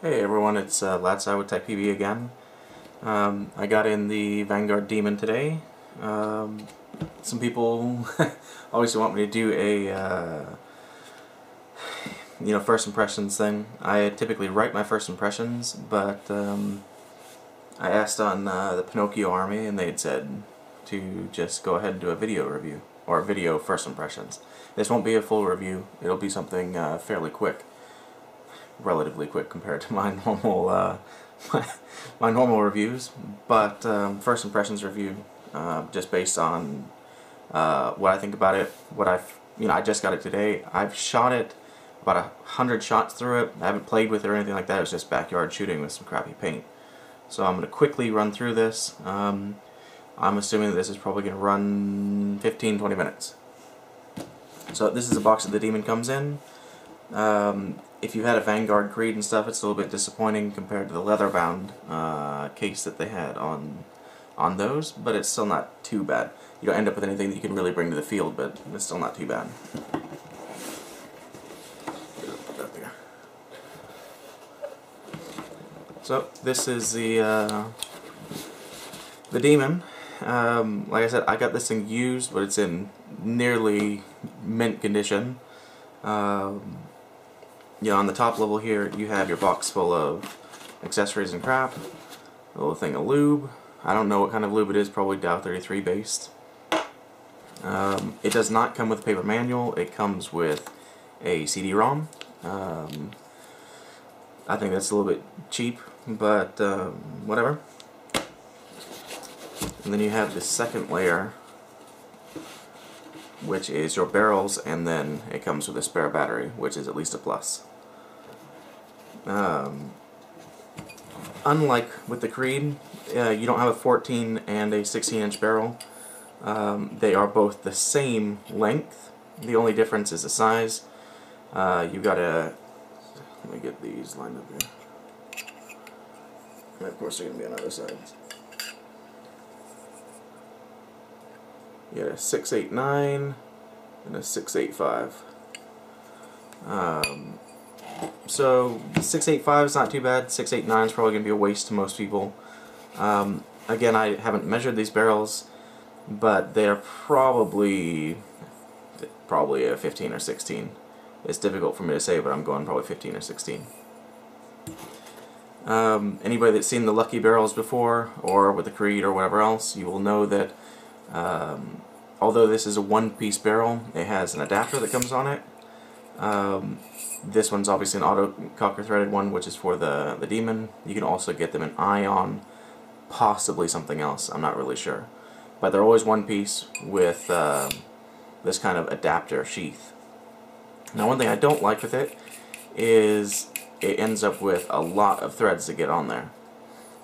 Hey everyone, it's Latsai with Tech PB again. I got in the Vanguard Demon today. Some people always want me to do a first impressions thing. I typically write my first impressions, but I asked on the Pinocchio Army, and they had said to just go ahead and do a video review or video first impressions. This won't be a full review. It'll be something fairly quick. Relatively quick compared to my normal my normal reviews, but first impressions review, just based on what I think about it. I just got it today. I've shot it about 100 shots through it. I haven't played with it or anything like that. It was just backyard shooting with some crappy paint. So I'm going to quickly run through this. I'm assuming that this is probably going to run 15-20 minutes. So this is the box that the Demon comes in. If you've had a Vanguard Creed and stuff, it's a little bit disappointing compared to the leather-bound case that they had on those, but it's still not too bad. You don't end up with anything that you can really bring to the field, but it's still not too bad. Put that there. So this is the Demon. Like I said, I got this thing used, but it's in nearly mint condition. On the top level here, you have your box full of accessories and crap. A little thing of lube. I don't know what kind of lube it is, probably Dow 33 based. It does not come with a paper manual. It comes with a CD-ROM. I think that's a little bit cheap, but whatever. And then you have the second layer, which is your barrels, and then it comes with a spare battery, which is at least a plus. Unlike with the Creed, you don't have a 14 and a 16-inch barrel. They are both the same length. The only difference is the size. You've got a... Let me get these lined up here. And of course they're going to be on other sides. You got a 689 and a 685. So 685 is not too bad. 689 is probably going to be a waste to most people. Again, I haven't measured these barrels, but they're probably a 15 or 16. It's difficult for me to say, but I'm going probably 15 or 16. Anybody that's seen the Lucky barrels before, or with the Creed or whatever else, you will know that although this is a one-piece barrel, it has an adapter that comes on it. This one's obviously an auto cocker threaded one, which is for the Demon. You can also get them in ion, possibly something else, I'm not really sure. But they're always one piece with this kind of adapter sheath. Now, one thing I don't like with it is it ends up with a lot of threads that get on there.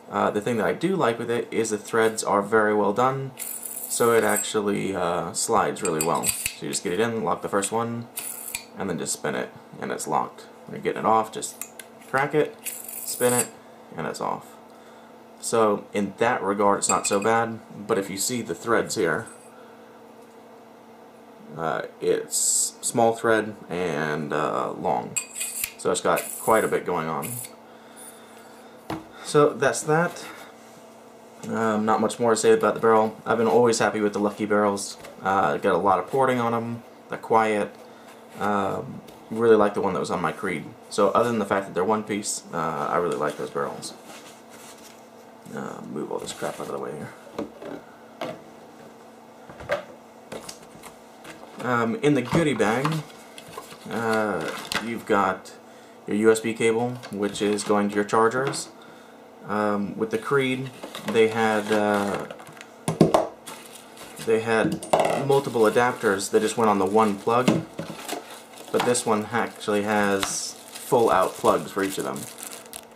The thing that I do like with it is the threads are very well done, so it actually slides really well. So you just get it in, lock the first one, and then just spin it, and it's locked. When you're getting it off, just crack it, spin it, and it's off. So in that regard, it's not so bad, but if you see the threads here, it's small thread and long. So it's got quite a bit going on. So that's that. Not much more to say about the barrel. I've been always happy with the Lucky barrels. Got a lot of porting on them. They're quiet. Really like the one that was on my Creed. So other than the fact that they're one piece, I really like those barrels. Move all this crap out of the way here. In the goodie bag, you've got your USB cable, which is going to your chargers. With the Creed, they had multiple adapters that just went on the one plug, but this one actually has full out plugs for each of them.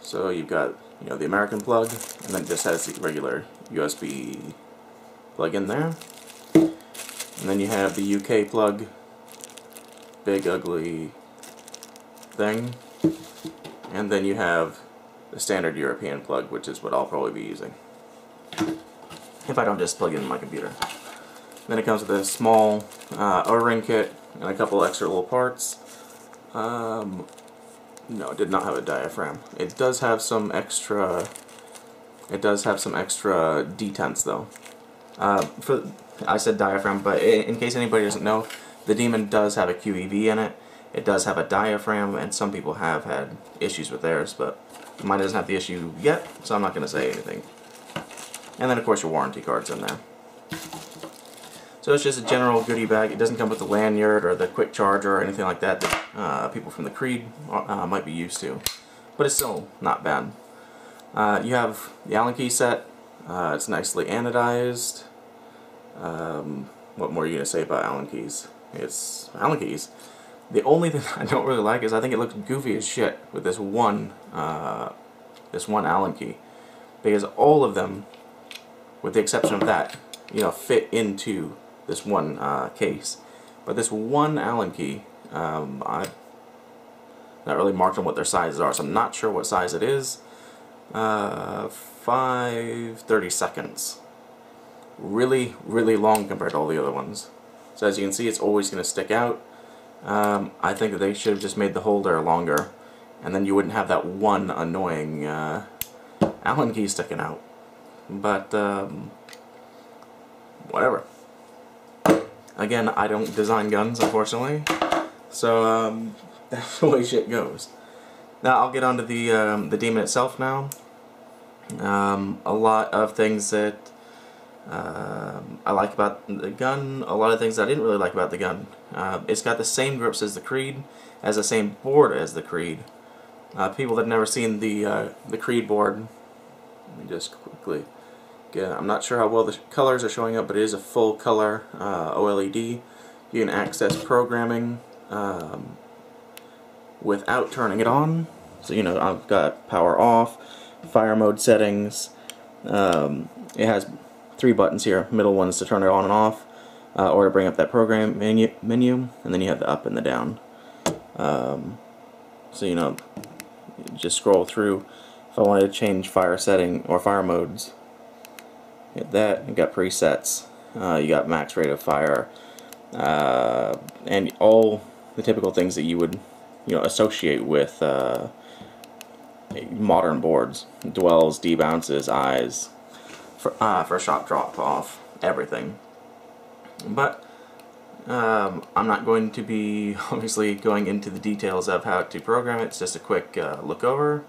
So you've got the American plug, and then it just has the regular USB plug in there, and then you have the UK plug, big ugly thing, and then you have the standard European plug, which is what I'll probably be using if I don't just plug it in my computer. Then it comes with a small O-ring kit and a couple extra little parts. No, it did not have a diaphragm. It does have some extra. It does have some extra detents though. I said diaphragm, but in case anybody doesn't know, the Demon does have a QEV in it. It does have a diaphragm, and some people have had issues with theirs, but mine doesn't have the issue yet, so I'm not going to say anything. And then of course your warranty card's in there. So it's just a general goodie bag. It doesn't come with the lanyard or the quick charger or anything like that that people from the Creed might be used to. But it's still not bad. You have the Allen key set. It's nicely anodized. What more are you going to say about Allen keys? It's Allen keys. The only thing I don't really like is I think it looks goofy as shit with this one Allen key. Because all of them, with the exception of that, you know, fit into this one case. But this one Allen key, I'm not really marked on what their sizes are, so I'm not sure what size it is. 5/32. Really, really long compared to all the other ones. So as you can see, it's always going to stick out. I think that they should have just made the holder longer, and then you wouldn't have that one annoying Allen key sticking out. But whatever. Again, I don't design guns, unfortunately, so that's the way shit goes. Now I'll get onto the Demon itself now. A lot of things that I like about the gun, a lot of things I didn't really like about the gun. It's got the same grips as the Creed, has the same board as the Creed. People that have never seen the Creed board, let me just quickly get, I'm not sure how well the colors are showing up, but it is a full color OLED. You can access programming without turning it on. So you know, I've got power off, fire mode settings. It has 3 buttons here. Middle one's to turn it on and off, or to bring up that program menu, and then you have the up and the down. So you know, just scroll through. If I wanted to change fire setting or fire modes, hit that. You got presets. You got max rate of fire, and all the typical things that you would, you know, associate with modern boards: dwells, debounces, eyes, for shot drop off, everything. But I'm not going to be obviously going into the details of how to program it. It's just a quick look over.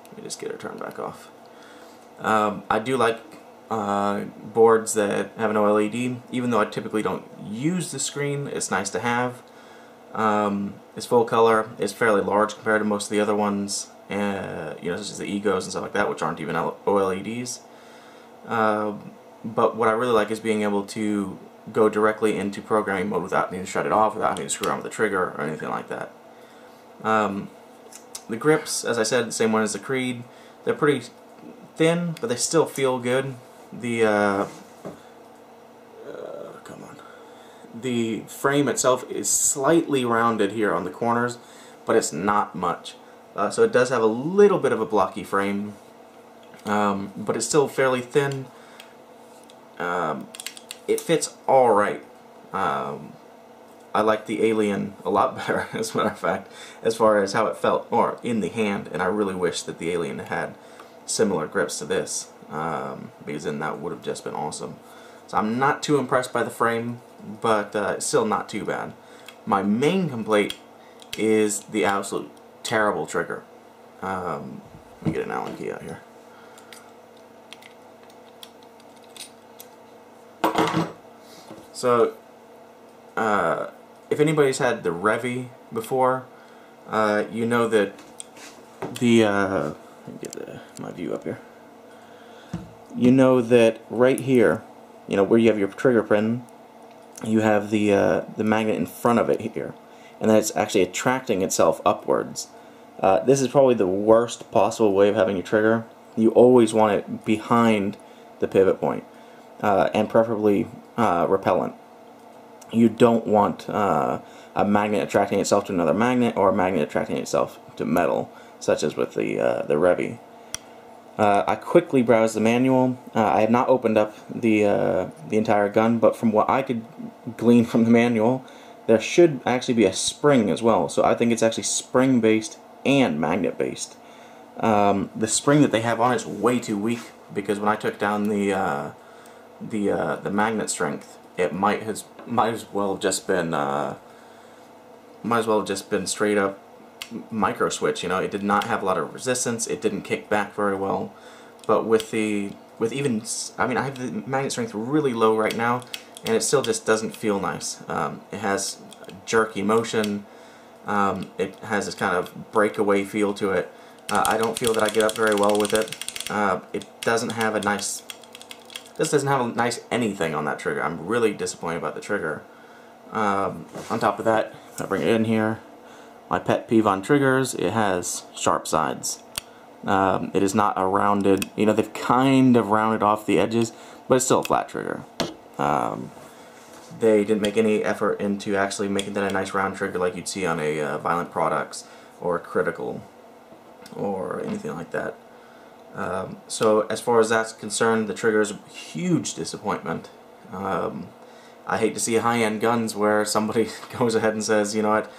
Let me just get her turned back off. I do like boards that have an OLED, even though I typically don't use the screen. It's nice to have. It's full color. It's fairly large compared to most of the other ones, you know, such as the Egos and stuff like that, which aren't even OLEDs. But what I really like is being able to go directly into programming mode without needing to shut it off, without having to screw around with the trigger or anything like that. The grips, as I said, the same one as the Creed. They're pretty thin, but they still feel good. The come on. The frame itself is slightly rounded here on the corners, but it's not much. So it does have a little bit of a blocky frame, but it's still fairly thin. It fits alright. I like the Alien a lot better, as a matter of fact, as far as how it felt, or in the hand, and I really wish that the Alien had similar grips to this, because then that would have just been awesome. So I'm not too impressed by the frame, but it's still not too bad. My main complaint is the absolute terrible trigger. Let me get an Allen key out here. So, if anybody's had the Revy before, you know that the, let me get my view up here. You know that right here, you know, where you have your trigger pin, you have the magnet in front of it here, and then it's actually attracting itself upwards. This is probably the worst possible way of having your trigger. You always want it behind the pivot point, and preferably repellent. You don't want a magnet attracting itself to another magnet, or a magnet attracting itself to metal, such as with the Revy. I quickly browsed the manual. I have not opened up the entire gun, but from what I could glean from the manual, there should actually be a spring as well. So I think it's actually spring-based and magnet based. The spring that they have on it is way too weak, because when I took down the magnet strength, it might as well just been straight up micro switch. You know, it did not have a lot of resistance. It didn't kick back very well. But with even, I mean, I have the magnet strength really low right now, and it still just doesn't feel nice. It has jerky motion. It has this kind of breakaway feel to it. I don't feel that I get up very well with it. It doesn't have a nice, anything on that trigger. I'm really disappointed about the trigger. On top of that, I bring it in here. My pet peeve on triggers: it has sharp sides. It is not a rounded, you know, they've kind of rounded off the edges, but it's still a flat trigger. They didn't make any effort into actually making that a nice round trigger like you'd see on a Violent Products or Critical or anything like that. So as far as that's concerned, the trigger is a huge disappointment. I hate to see high-end guns where somebody goes ahead and says, you know what,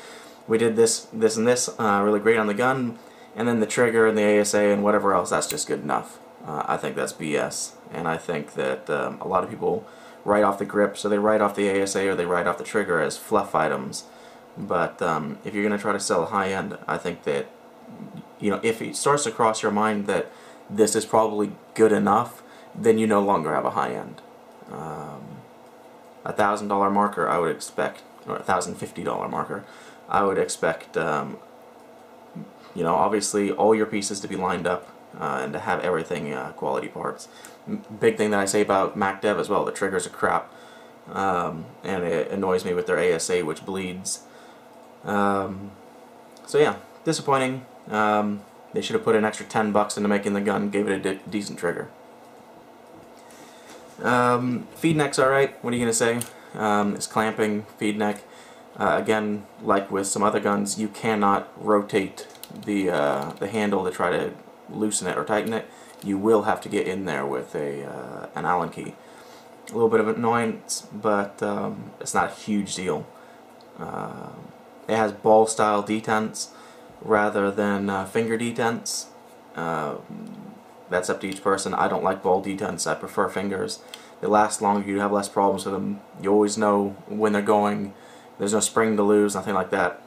we did this, this, and this really great on the gun, and then the trigger and the ASA and whatever else, that's just good enough. I think that's BS, and I think that a lot of people write off the grip, so they write off the ASA or they write off the trigger as fluff items. But if you're going to try to sell a high-end, I think that, you know, if it starts to cross your mind that this is probably good enough, then you no longer have a high-end. $1,000 marker, I would expect, or $1,050 marker, I would expect, you know, obviously all your pieces to be lined up and to have everything quality parts. Big thing that I say about MacDev as well: the triggers are crap, and it annoys me with their ASA, which bleeds. So yeah, disappointing. They should have put an extra $10 into making the gun, gave it a decent trigger. Feed neck's alright, what are you going to say? It's clamping, feed neck. Again, like with some other guns, you cannot rotate the handle to try to loosen it or tighten it. You will have to get in there with an Allen key. A little bit of annoyance, but it's not a huge deal. It has ball style detents rather than finger detents. That's up to each person. I don't like ball detents. I prefer fingers. They last longer. You have less problems with them. You always know when they're going. There's no spring to lose, nothing like that.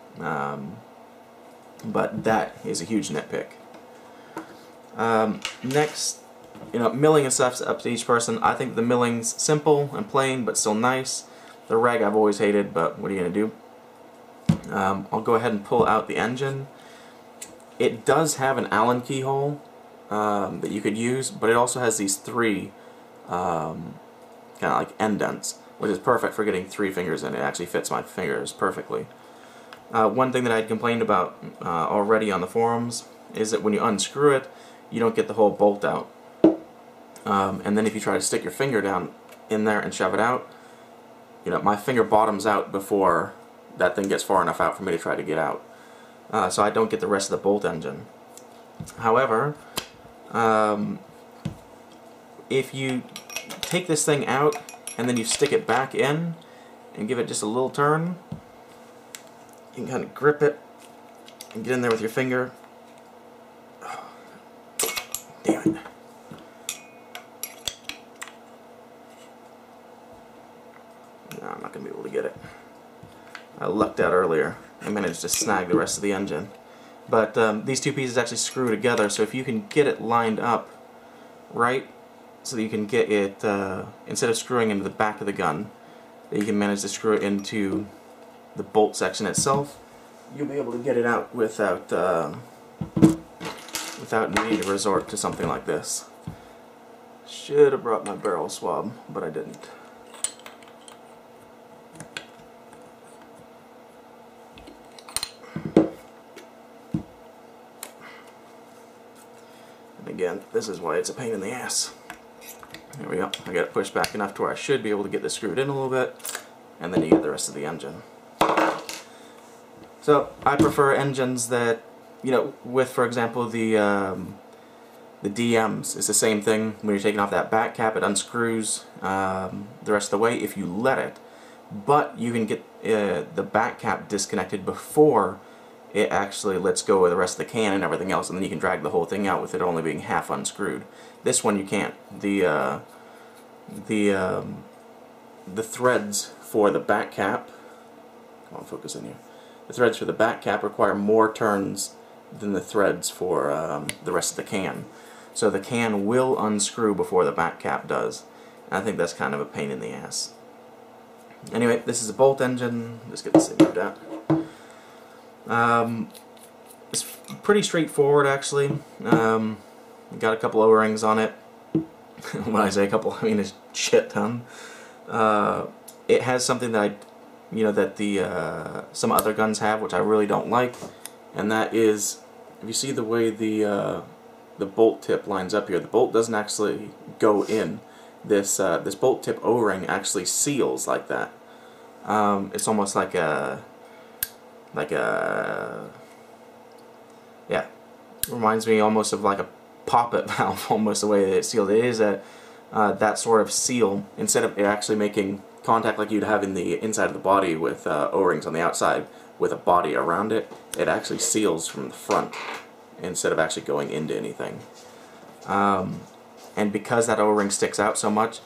But that is a huge nitpick. Next, you know, milling and stuff's up to each person. I think the milling's simple and plain, but still nice. The reg I've always hated, but what are you gonna do? I'll go ahead and pull out the engine. It does have an Allen keyhole that you could use, but it also has these three kind of like indents, which is perfect for getting 3 fingers in. It actually fits my fingers perfectly. One thing that I had complained about already on the forums is that when you unscrew it, you don't get the whole bolt out. And then if you try to stick your finger down in there and shove it out, you know, my finger bottoms out before that thing gets far enough out for me to try to get out. So I don't get the rest of the bolt engine. However, if you take this thing out and then you stick it back in and give it just a little turn, you can kind of grip it and get in there with your finger. Oh, damn it. No, I'm not going to be able to get it. I lucked out earlier. I managed to snag the rest of the engine. But these two pieces actually screw together, so if you can get it lined up right, so that you can get it, instead of screwing into the back of the gun, that you can manage to screw it into the bolt section itself, you'll be able to get it out without needing to resort to something like this. Should have brought my barrel swab, but I didn't. And again, this is why it's a pain in the ass. There we go. I got it pushed back enough to where I should be able to get this screwed in a little bit, and then you get the rest of the engine. So I prefer engines that, you know, with, for example, the DMs. It's the same thing. When you're taking off that back cap, it unscrews the rest of the way if you let it. But you can get the back cap disconnected before it actually lets go of the rest of the can and everything else, and then you can drag the whole thing out with it only being half unscrewed. This one you can't. The threads for the back cap, come on, focus in here. The threads for the back cap require more turns than the threads for the rest of the can. So the can will unscrew before the back cap does. And I think that's kind of a pain in the ass. Anyway, this is a bolt engine. Let's get this thing moved out. It's pretty straightforward, actually. Got a couple O-rings on it. When I say a couple, I mean a shit ton. It has something that some other guns have, which I really don't like, and that is, if you see the way the bolt tip lines up here, the bolt doesn't actually go in. This bolt tip O-ring actually seals like that. It's almost like a yeah, reminds me almost of like a poppet valve, almost the way that it's sealed. It is that sort of seal. Instead of it actually making contact like you'd have in the inside of the body with O-rings on the outside with a body around it, it actually seals from the front instead of actually going into anything. And because that O-ring sticks out so much,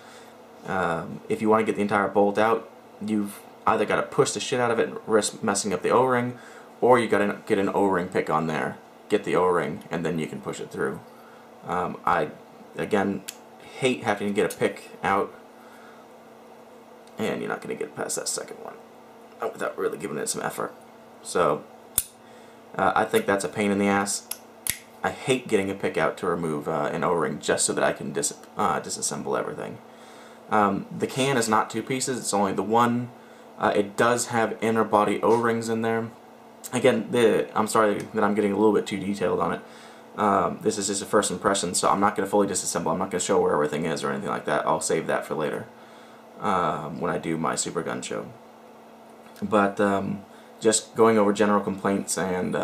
if you want to get the entire bolt out, you've either got to push the shit out of it and risk messing up the O-ring, or you got to get an O-ring pick on there, get the O-ring, and then you can push it through. I, again, hate having to get a pick out, and you're not going to get past that second one without really giving it some effort. So, I think that's a pain in the ass. I hate getting a pick out to remove an O-ring just so that I can disassemble everything. The can is not two pieces, it's only the one. It does have inner body O-rings in there. Again, I'm sorry that I'm getting a little bit too detailed on it. This is just a first impression, so I'm not going to fully disassemble. I'm not going to show where everything is or anything like that. I'll save that for later when I do my Super Gun show. But just going over general complaints and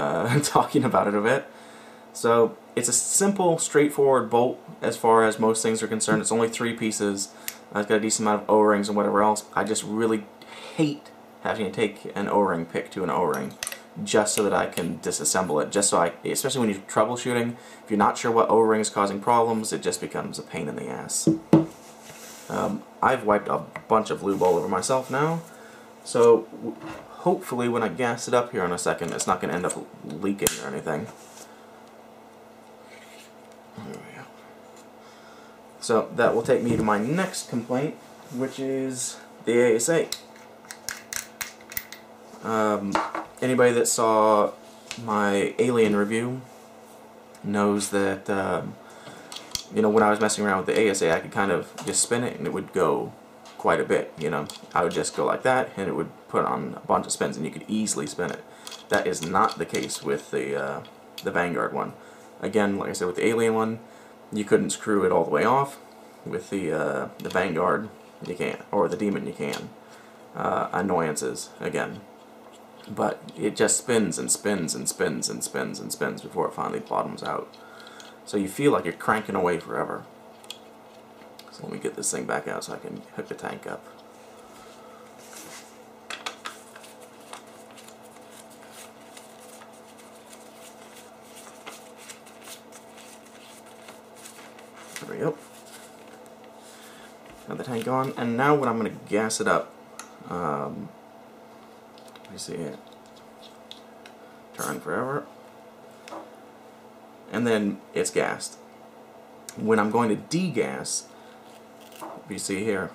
talking about it a bit. So it's a simple, straightforward bolt as far as most things are concerned. It's only 3 pieces. It's got a decent amount of O-rings and whatever else. I just really hate having to take an O-ring pick to an O-ring just so that I can disassemble it. Just so especially when you're troubleshooting, if you're not sure what O-ring is causing problems, it just becomes a pain in the ass. I've wiped a bunch of lube all over myself now, so hopefully when I gas it up here in a second, it's not going to end up leaking or anything. There we go. So that will take me to my next complaint, which is the ASA. Anybody that saw my Alien review knows that when I was messing around with the ASA, I could kind of just spin it and it would go quite a bit. I would just go like that and it would put on a bunch of spins and you could easily spin it. That is not the case with the Vanguard one. Again, like I said, with the Alien one, you couldn't screw it all the way off. With the Vanguard, you can, or the Demon, you can. Annoyances again, but it just spins and spins and spins and spins and spins before it finally bottoms out. So you feel like you're cranking away forever. So let me get this thing back out so I can hook the tank up. There we go. Got the tank on, and now when I'm going to gas it up, let me see it. Turn forever. And then it's gassed. When I'm going to degas, if you see here,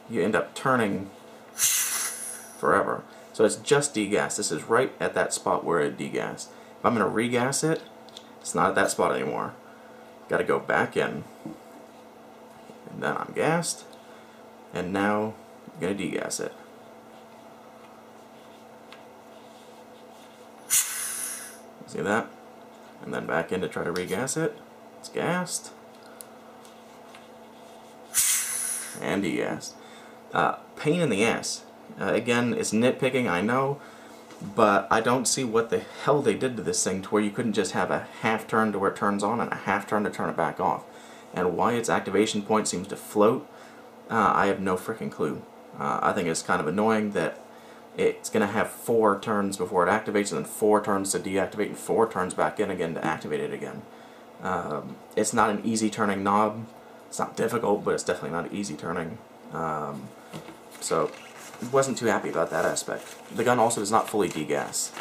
you end up turning forever. So it's just degassed. This is right at that spot where it degassed. If I'm going to regas it, it's not at that spot anymore. Got to go back in. And then I'm gassed. And now I'm going to degas it. See that? And then back in to try to regas it. It's gassed. And degassed. Pain in the ass. Again, it's nitpicking, I know, but I don't see what the hell they did to this thing to where you couldn't just have a half turn to where it turns on and a half turn to turn it back off. And why its activation point seems to float, I have no freaking clue. I think it's kind of annoying that it's going to have 4 turns before it activates, and then 4 turns to deactivate, and 4 turns back in again to activate it again. It's not an easy turning knob. It's not difficult, but it's definitely not easy turning. So, wasn't too happy about that aspect. The gun also does not fully degas.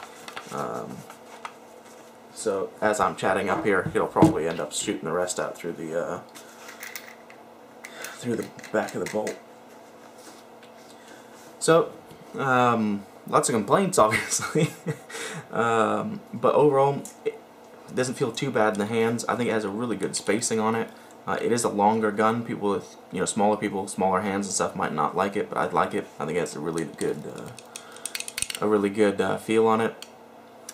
So, as I'm chatting up here, it'll probably end up shooting the rest out through the back of the bolt. So, lots of complaints, obviously, but overall, it doesn't feel too bad in the hands. I think it has a really good spacing on it. It is a longer gun. People with, you know, smaller hands and stuff might not like it, but I'd like it. I think it has a really good feel on it.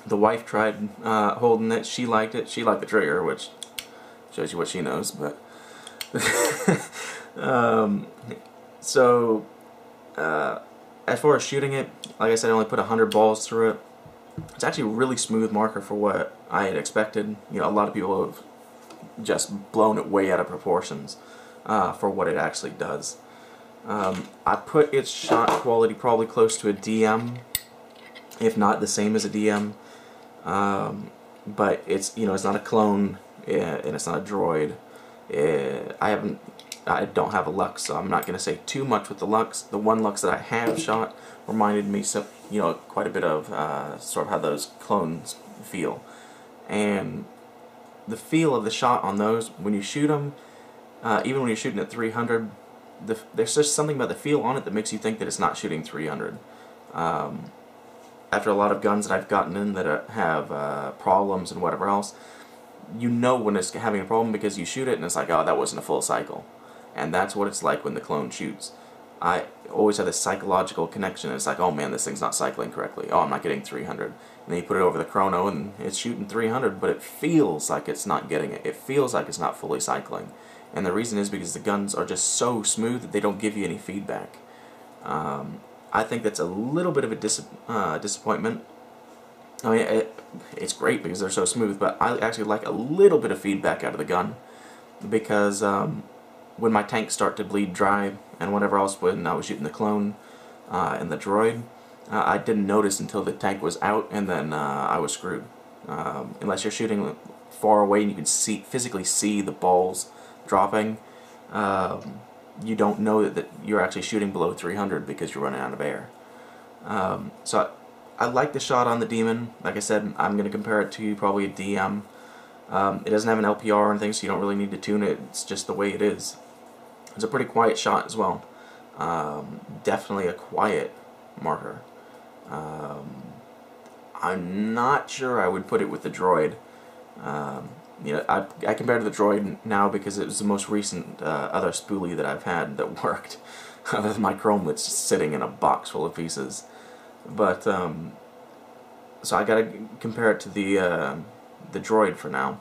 The wife tried holding it. She liked it. She liked the trigger, which shows you what she knows. But as far as shooting it, like I said, I only put 100 balls through it. It's actually a really smooth marker for what I had expected. You know, a lot of people have just blown it way out of proportions for what it actually does. I put its shot quality probably close to a DM, if not the same as a DM. But it's, you know, it's not a clone, and it's not a droid. I don't have a Lux, so I'm not going to say too much with the Lux. The one Lux that I have shot reminded me, you know, quite a bit of sort of how those clones feel. And the feel of the shot on those, when you shoot them, even when you're shooting at 300, there's just something about the feel on it that makes you think that it's not shooting 300. After a lot of guns that I've gotten in that have problems and whatever else, you know when it's having a problem because you shoot it and it's like, oh, that wasn't a full cycle. And that's what it's like when the clone shoots. I always have this psychological connection. It's like, oh man, this thing's not cycling correctly. Oh, I'm not getting 300. And then you put it over the chrono and it's shooting 300, but it feels like it's not getting it. It feels like it's not fully cycling. And the reason is because the guns are just so smooth that they don't give you any feedback. I think that's a little bit of a disappointment. I mean, it's great because they're so smooth, but I actually like a little bit of feedback out of the gun because when my tanks start to bleed dry and whatever else, when I was shooting the clone and the droid, I didn't notice until the tank was out, and then I was screwed. Unless you're shooting far away and you can physically see the balls dropping, you don't know that you're actually shooting below 300 because you're running out of air. So I like the shot on the Demon. Like I said, I'm going to compare it to probably a DM. It doesn't have an LPR or anything, so you don't really need to tune it. It's just the way it is. It's a pretty quiet shot as well. Definitely a quiet marker. I'm not sure I would put it with the droid. You know, I compare to the droid now because it was the most recent other spoolie that I've had that worked. Other than my chrome that's sitting in a box full of pieces. But so I gotta compare it to the droid for now.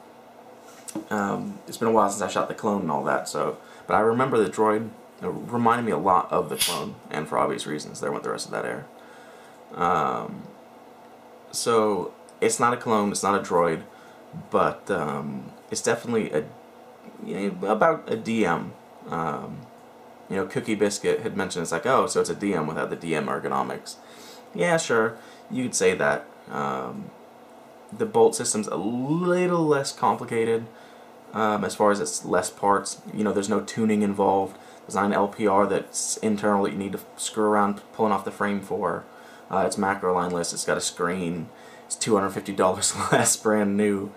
It's been a while since I shot the clone and all that, so but I remember the droid. It reminded me a lot of the clone, and for obvious reasons. There went the rest of that air. So it's not a clone, it's not a droid, but it's definitely about a DM. You know, Cookie Biscuit had mentioned it's like, oh, so it's a DM without the DM ergonomics. Yeah, sure, you could say that. The bolt system's a little less complicated as far as it's less parts. You know, there's no tuning involved. There's not an LPR that's internal that you need to screw around pulling off the frame for. It's macro line list. It's got a screen. It's $250 less, brand new.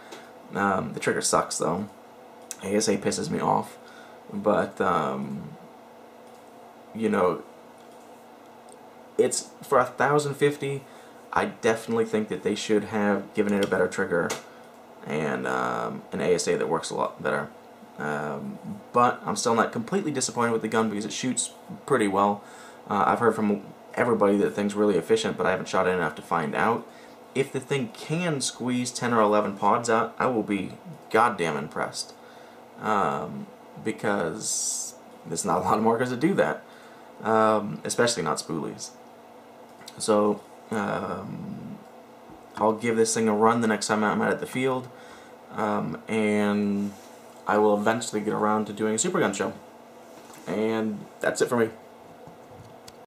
The trigger sucks though. ASA pisses me off, but you know, it's for $1,050. I definitely think that they should have given it a better trigger and an ASA that works a lot better. But I'm still not completely disappointed with the gun because it shoots pretty well. I've heard from everybody that the thing's really efficient, but I haven't shot it enough to find out. If the thing can squeeze 10 or 11 pods out, I will be goddamn impressed. Because there's not a lot of markers that do that. Especially not spoolies. So, I'll give this thing a run the next time I'm out at the field. And I will eventually get around to doing a Super Gun show. And that's it for me.